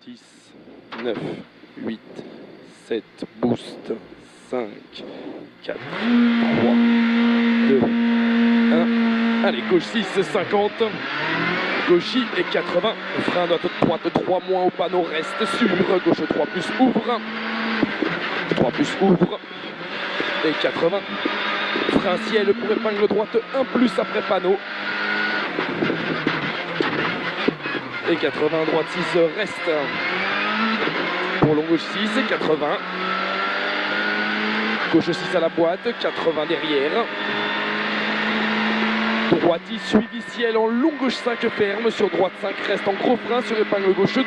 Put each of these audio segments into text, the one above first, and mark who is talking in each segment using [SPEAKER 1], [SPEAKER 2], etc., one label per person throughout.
[SPEAKER 1] 10, 9, 8, 7, boost, 5, 4, 3, 2, 1. Allez, gauche 6, 50. Gauchy et 80. Frein note droite 3 moins au panneau, reste sûr. Gauche 3 plus ouvre. 3 plus ouvre. Et 80. Frein ciel pour épingle droite 1 plus après panneau. Et 80, droite 6 reste. Pour long gauche 6 et 80. Gauche 6 à la boîte, 80 derrière. Droite 10, suivi ciel en long gauche 5 ferme. Sur droite 5 reste en gros frein. Sur épingle gauche 2.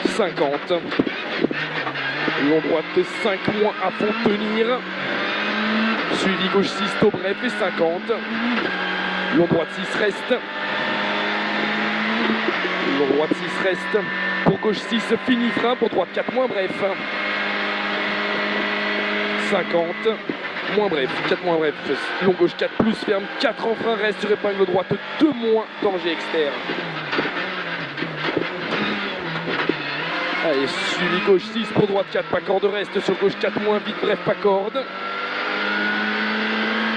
[SPEAKER 1] « 50. Long droite 5 moins à fond tenir. Suivi gauche 6 taux bref et 50. Long droite 6 reste. Long droite 6 reste. Pour gauche 6 fini frein. Pour droite 4 moins bref. 50. Moins bref. 4 moins bref. Long gauche 4 plus ferme. 4 en frein reste sur épingle droite 2 moins danger externe. Allez, suivi gauche 6 pour droite 4, pas corde reste sur gauche 4 moins vite, bref, pas corde.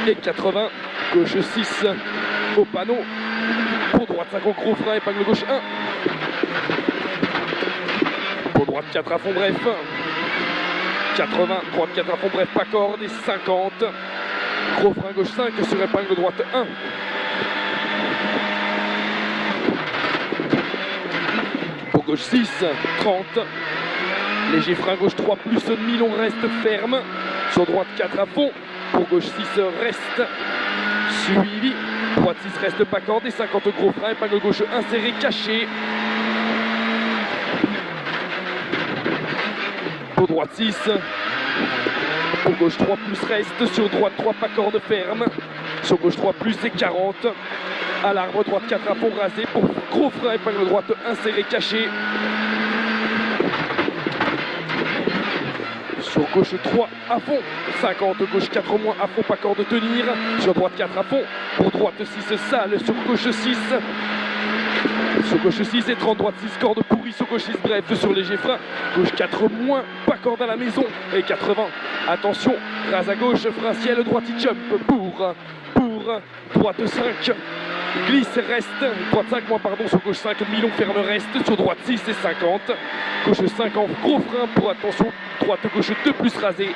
[SPEAKER 1] Et 80, gauche 6 au panneau. Pour droite 5 au gros frein, épingle gauche 1. Pour droite 4 à fond bref. 80, droite 4 à fond bref, pas corde. Et 50, gros frein gauche 5 sur épingle droite 1. Gauche 6, 30. Léger frein gauche 3 plus demi long reste ferme. Sur droite 4 à fond. Pour gauche 6 reste. Suivi. Droite 6 reste pas corde et 50 gros frein. Épingle gauche inséré, caché. Pour droite 6. Pour gauche 3 plus reste. Sur droite 3 pas corde ferme. Sur gauche 3 plus et 40. À l'arbre, droite 4 à fond rasé. Pour gros frein, épingle droite inséré, caché. Sur gauche 3 à fond. 50, gauche 4 moins à fond, pas corde tenir. Sur droite 4 à fond. Pour droite 6 sale. Sur gauche 6. Sur gauche 6 et 30, droite 6 corde pourrie. Sur gauche 6 bref, sur léger frein. Gauche 4 moins, pas corde à la maison. Et 80. Attention, rase à gauche, frein ciel, droite il jump. Pour droite 5. Glisse reste, droite 5 moins pardon, sur gauche 5, mi-long ferme reste, sur droite 6 et 50. Gauche 5 en gros frein pour attention, droite gauche 2 plus rasé.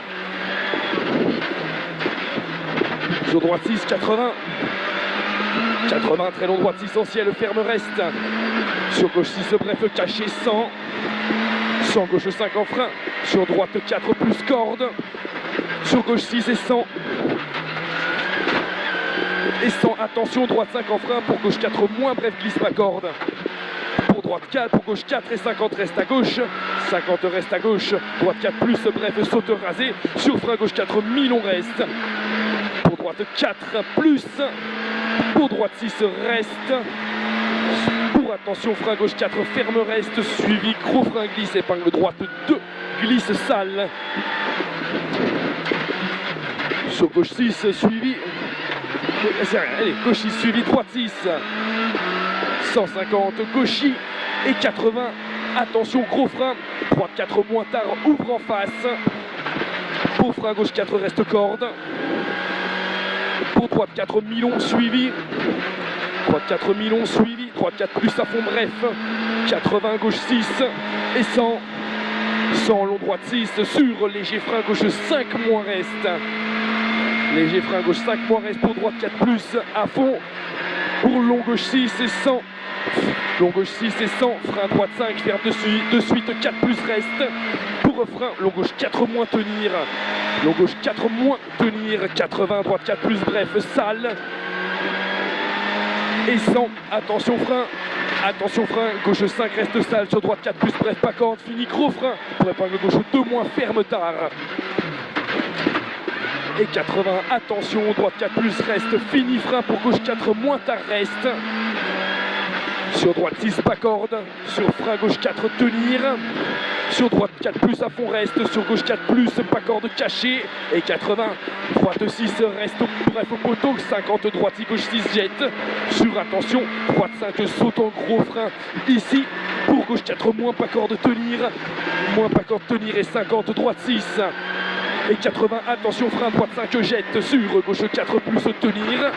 [SPEAKER 1] Sur droite 6, 80. 80, très long droite 6 en ciel, ferme reste. Sur gauche 6 bref caché 100. 100 gauche 5 en frein. Sur droite 4 plus corde. Sur gauche 6 et 100. Et 100, attention, droite 5 en frein, pour gauche 4 moins, bref, glisse pas corde. Pour droite 4, pour gauche 4 et 50 reste à gauche. 50 reste à gauche, droite 4 plus, bref, saute rasé. Sur frein gauche 4, mi-long reste. Pour droite 4 plus. Pour droite 6 reste. Pour attention, frein gauche 4, ferme reste. Suivi, gros frein glisse, épingle droite 2, glisse sale. Sur gauche 6, suivi. Allez, gauchy suivi, droite 6. 150, gauchy et 80. Attention, gros frein. Droite 4 moins tard, ouvre en face. Pour frein gauche 4 reste corde. Pour droite 4 mi-long suivi. Droite 4 mi-long suivi. Droite 4 plus à fond bref. 80 gauche 6 et 100. 100 long droite 6 sur léger frein gauche 5 moins reste. Léger frein gauche 5 moins reste pour droite 4 plus à fond. Pour long gauche 6 et 100. Long gauche 6 et 100. Frein droite 5 ferme de suite 4 plus reste. Pour frein long gauche 4 moins tenir. Long gauche 4 moins tenir. 80 droite 4 plus bref sale. Et 100. Attention frein. Attention frein. Gauche 5 reste sale. Sur droite 4 plus bref pas corde. Fini gros frein. Pour épingle gauche 2 moins ferme tard. Et 80, attention, droite 4 plus reste, fini frein pour gauche 4 moins tard reste. Sur droite 6 pas corde, sur frein gauche 4 tenir. Sur droite 4 plus à fond reste, sur gauche 4 plus, pas corde cachée. Et 80, droite 6 reste bref au poteau, 50 droite 6 gauche 6 jette. Sur attention, droite 5 saute en gros frein ici. Pour gauche 4 moins pas corde tenir, moins pas corde tenir et 50 droite 6. Et 80, attention frein, droite 5 jette, sur gauche 4 plus tenir,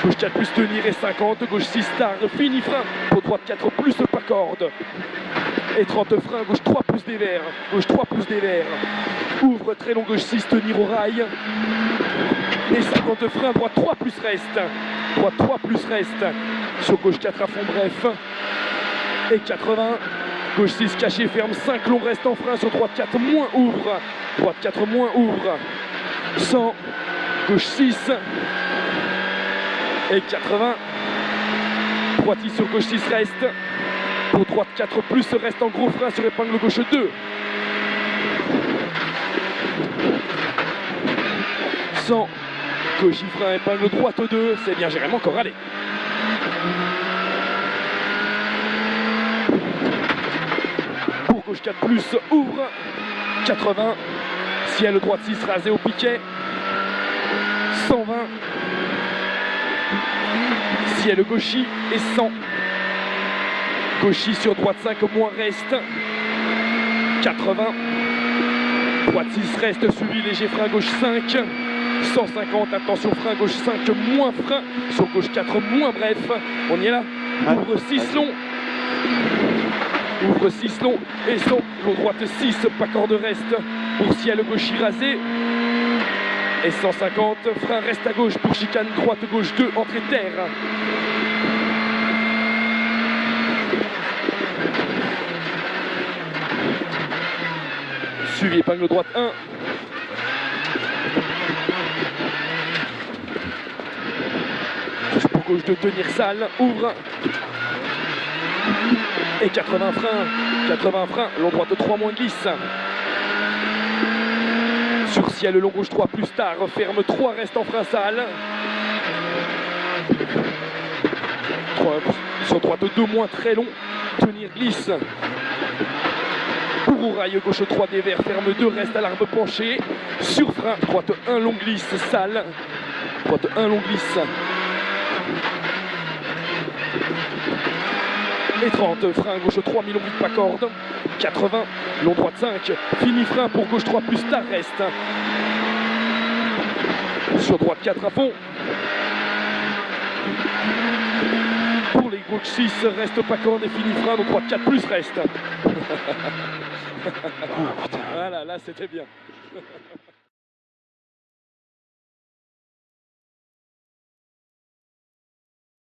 [SPEAKER 1] gauche 4 plus tenir et 50, gauche 6 star, fini frein, pour droite 4 plus pas corde. Et 30 frein, gauche 3 plus des verts, gauche 3 plus des verts, ouvre très long, gauche 6 tenir au rail. Et 50 frein, droite 3 plus reste, droite 3 plus reste, sur gauche 4 à fond bref. Et 80, gauche 6 caché ferme, 5 long reste en frein, sur droite 4 moins ouvre, droite 4 moins ouvre, 100, gauche 6 et 80, droite 6 sur gauche 6 reste, pour droite 4 plus reste en gros frein sur épingle gauche 2, 100, gauche frein épingle droite 2, c'est bien géré encore, allez. Gauche 4 plus ouvre, 80, ciel droite 6 rasé au piquet, 120, ciel gauchy et 100, gauchy sur droite 5 moins reste, 80, droite 6 reste suivi léger frein gauche 5, 150, attention frein gauche 5 moins frein, sur gauche 4 moins bref, on y est là, ouvre 6 long. Ouvre 6 long et son long droite 6, pas corde reste pour ciel gauchy rasé. Et 150, frein reste à gauche pour chicane droite gauche 2, entrée terre. Suivi épingle droite 1. Pour gauche 2 tenir sale, ouvre. Et 80 freins, long droite 3 moins glisse. Sur ciel long gauche 3 plus tard, ferme 3 reste en frein sale. 3, sur droite 2 moins très long, tenir glisse. Pour au rail gauche 3 des verts, ferme 2 reste à l'arbre penché. Sur frein, droite 1 long glisse sale. Droite 1 long glisse. Et 30, frein gauche 3, mi-long vite pas corde. 80, long droite 5, fini frein pour gauche 3 plus tard reste. Sur droite 4 à fond. Pour les gauche 6, reste pas corde et fini frein, donc droite 4 plus reste. Voilà, là c'était bien.